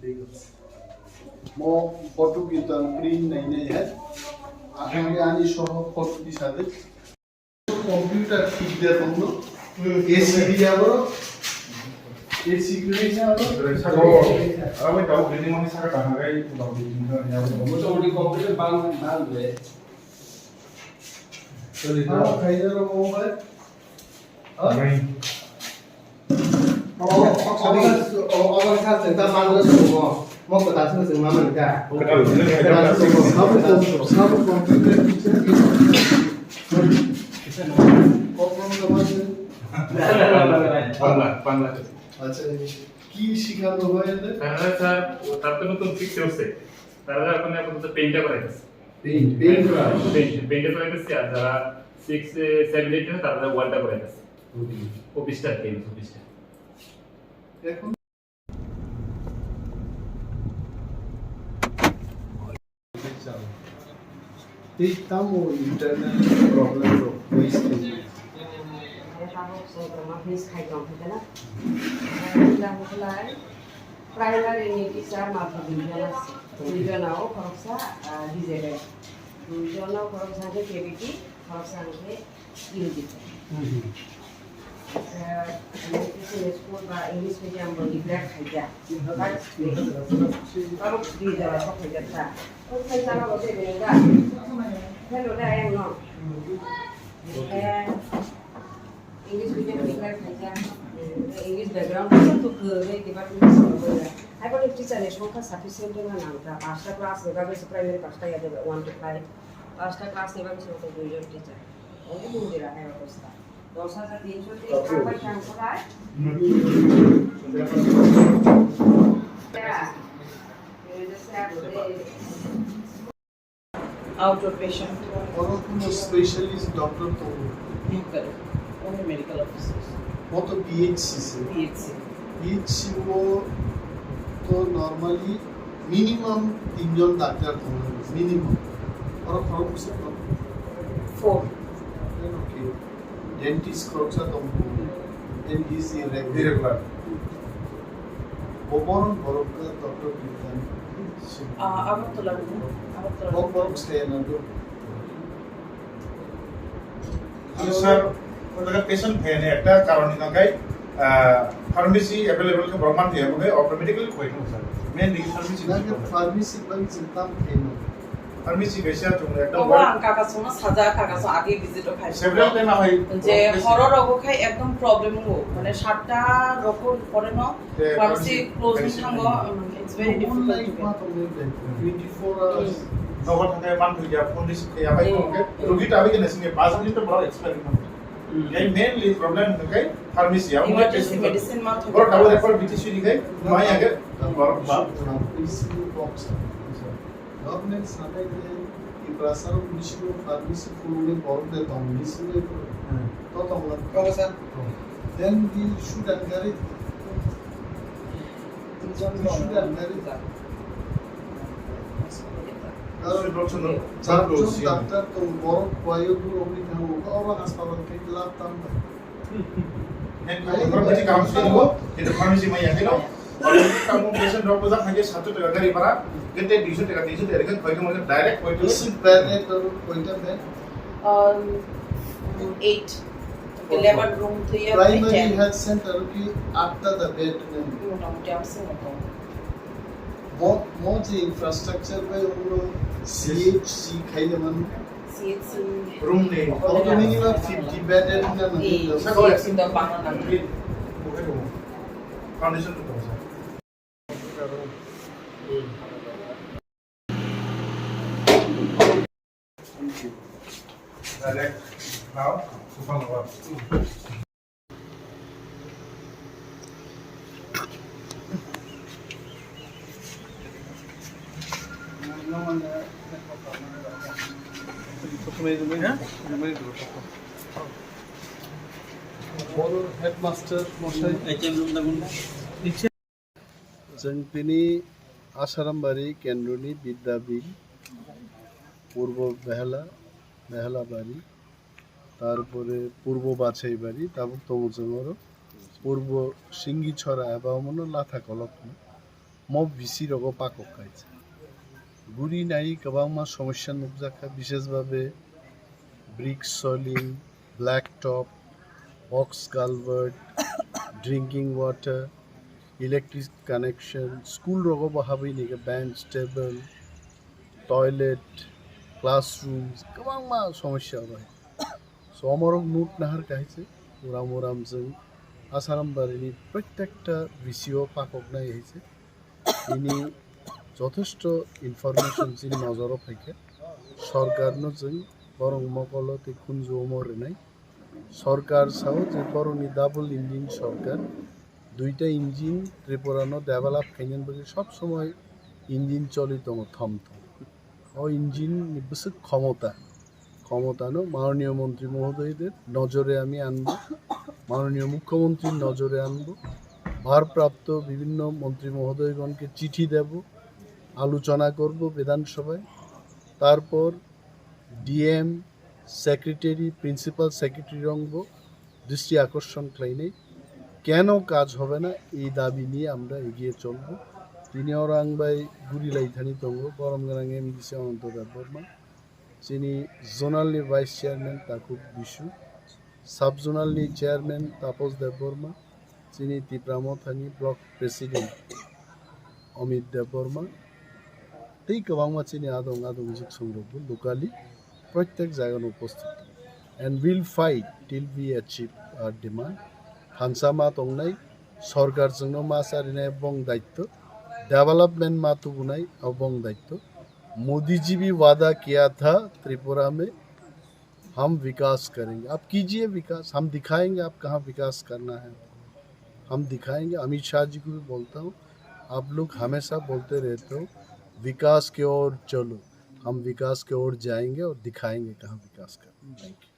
ঠিক আছে mo foto kita print नहीं है आगे आनी सह फोटो की साथे कंप्यूटर ठीक दे तुमनो एसी दिया करो एसी नहीं है আমি তাও বিল্ডিং মানে সারা টাকাই দাও বিল্ডিং মোটামুটি কম্পিউটার বাংবে चलिए खाइए रो मोबाइल নাই 어머 사실 다 만들어 주고 먹고 다시는 좀 마음이니까 सब कंप्यूटर टीचर कौन समझे বাংলা अच्छा কি শিখানো হয় এতে তারা স্যার তারপরে নতুন শিখতে হচ্ছে তারা এখন আপাতত পেইন্টটা করাইতেছে पेंट करा পেইন্টটা করাইতেছে আর যারা 6 7 8 তারা ওয়ালটা করাইতেছে অফিসটা পেইন্ট অফিসটা এখন Estamos internet problem ro waste primary teacher मात्र दुईजनाও खरसा डिजेडे दुईजनाও खरसा के केबिटी खरसा के ইংরেজি স্কুল বা ইংলিশ মিডিয়াম বলি ব্ল্যাক খাইজা আর দুই যাওয়া সব হয়ে যাচ্ছে ওই খাইজা না বসে দেগা হ্যালো দা I am not English medium ब्लैक खाइजा इंग्लिश बैकग्राउंड तो करे डिपार्टमेंट করে এখন টিচারের সংখ্যা সাফিসিয়েন্ট না নামটা পাঁচটা ক্লাস নেভাবে প্রাইমারি পাঁচটা যাবে 1 to 5 পাঁচটা ক্লাস নেভাবে সেটা দুইজন টিচার অনেক দূরে রাখা অবস্থা 10300 তে কাপাই কাম করায় outpatient और কোনো স্পেশালিস্ট ডক্টর তো only medical officers কত পিএইচসি সে PHC পিএইচসি को तो नॉर्मली मिनिमम 3 জন ডাক্তার থাকবে মিনিমাম और খরচ से 4 ओके डेंटिस्ट খরচা কম देन इज ইরেগুলার ওপরন বরকা ডক্টর বিজ্ঞান আগরতলা বরক সেনা তো স্যার ওটা পেশেন্ট ভেনে একটা কারণ নিকাই ফার্মেসি अवेलेबल के ब्रह्मांड दिया मगे ऑटोमेटिकली कोई नहीं सर मेन डी फार्मेसी 나게 파르마시 반 진땀 페노 फार्मेसी बेसिया 좀 একটা ও কাকা সোনা সাজা কাকা সো আগে ভিজিটও খাই সেভারাল টাইম হয় যে হর রোগ খাই একদম প্রবলেম হো মানে 7টা রোগ পরে ন ফার্মেসি ক্লোজিং থাঙ্গ ইটস ভেরি ডিফিকাল্ট টু মা তুমি 24 আওয়ার্স নগর থাকে মান হই যা ফোন রিসিভ কে আবাই কোকে রোগীটা আবি কে নেসিং 5 মিনিট বড় এক্সপেরিমেন্ট এই মেইনলি প্রবলেম নকাই ফার্মেসি আমরা ইমার্জেন্সি মেডিসিন মা থাকে বড় ডাবল রেফার বিটিসি দিগাই মাই আগে বড় বাপ পিসি বক্স গভর্নমেন্ট সাথে এই প্রাসার মিশন ফার্মেসি ফুললে বড়দের দাম মিশলে তো তোমরা কবে sir then they should encourage should encourage doctor তো বড় কয়েকগুলো অভিজ্ঞতা হোক আবার হাসপাতাল থেকে লাভ দাম নেন আমরা বেশি কাম করব কিন্তু ফার্মেসি মাই আগে না और কাম পেশেন্ট ডক্টর যা থাকে 700 টাকা গাড়ি ভাড়া কিন্তু 200 টাকা 300 টাকা এরকম কইতে মনে ডাইরেক্ট কইতে ইসি প্যারেট কইটা দেন 8 11 রুম থেকে प्राइमरी हेल्थ सेंटर की आठटा द बेड में মোটামুটি আছে মতো बहुत इंफ्रास्ट्रक्चर पे उन सीएचसी खाइले मन সিএসসি रूम ने और तो मिनिमम 50 बेड है ना এই সকল সিএসসি দা বাংলা নাম ফাউন্ডেশন তো স্যার डायरेक्ट नाउ सुपन ओवर हेडमास्टर मशाई जों बिनि आसारामबारि केन्द्रनि बिद्याबिल पूर्व बेहालाबारि तारपरे पूर्व बाछाइबारि ताबुक तमुजोंरो पूर्व सिंगिछरा एबा मनो लाथा कलक mo visi rogo pakok kaitse guri nai kabangma সমস্যা নুকজাখা বিশেষভাবে brick soling black top box culvert drinking water electric connection school রোগ বাহাবি নিকে bench table toilet classrooms kabangma সমস্যা হয় সমরক নুট নাহার কাইছে ওরাম ওরামজों আসারাম বাড়িনি প্রত্যেকটা ভিসিও পাকক নাই হয়েছে তিনি যথেষ্ট ইনফরমেশন যিনি নজরও ফাইকে সরকারনো जों বরং মকলতে খুনজো মরে নাই সরকার সাও যে বরংনি ডাবল ইঞ্জিন সরকার দুইটা ইঞ্জিন ত্রিপুরানো ডেভেলপ খাইনেন বলে সব সময় ইঞ্জিন চলিত থমথম ও ইঞ্জিন নিবসক ক্ষমতানো মাননীয় মন্ত্রী মহোদয়দের নজরে আমি আনবো মাননীয় মুখ্যমন্ত্রীর নজরে আনবো ভারপ্রাপ্ত বিভিন্ন মন্ত্রী মহোদয়গণকে চিঠি দেব আলোচনা করব বিধানসভায় তারপর ডিএম সেক্রেটারি প্রিন্সিপাল সেক্রেটারি রঙ্গ দৃষ্টি আকর্ষণ ক্লাইনে কেন কাজ হবে না এই দাবি নিয়ে আমরা এগিয়ে চলব তিনি ওরাংবাই গুরি লাইথানি দঙ্গ গরমগারাং এমডিসি অনন্ত দেব বর্মা যিনি জোনালনি ভাইস চেয়ারম্যান তাকুব বিশু সাব জোনালনি চেয়ারম্যান তাপস দেব বর্মা যিনি তিপ্রামথানি ব্লক প্রেসিডেন্ট অমিত দেব বর্মা এই গোबांमा চিনি আদং যুগ সংরক্ষ লোকালি প্রত্যেক জায়গায় উপস্থিত and will fight till we achieve our demand ফানসামা তংনাই সরকার जोंनो मा सारिनाय बंग दायित्व डेवलपमेंट मा तुगुनाय बंग दायित्व मोदी जी भी वादा किया था त्रिपुरा में हम विकास करेंगे आप कीजिए विकास हम दिखाएंगे आप कहाँ विकास करना है हम दिखाएंगे अमित शाह जी को भी बोलता हूँ आप लोग हमेशा बोलते रहते हो विकास की ओर चलो हम विकास की ओर जाएंगे और दिखाएंगे कहाँ विकास करना थैंक यू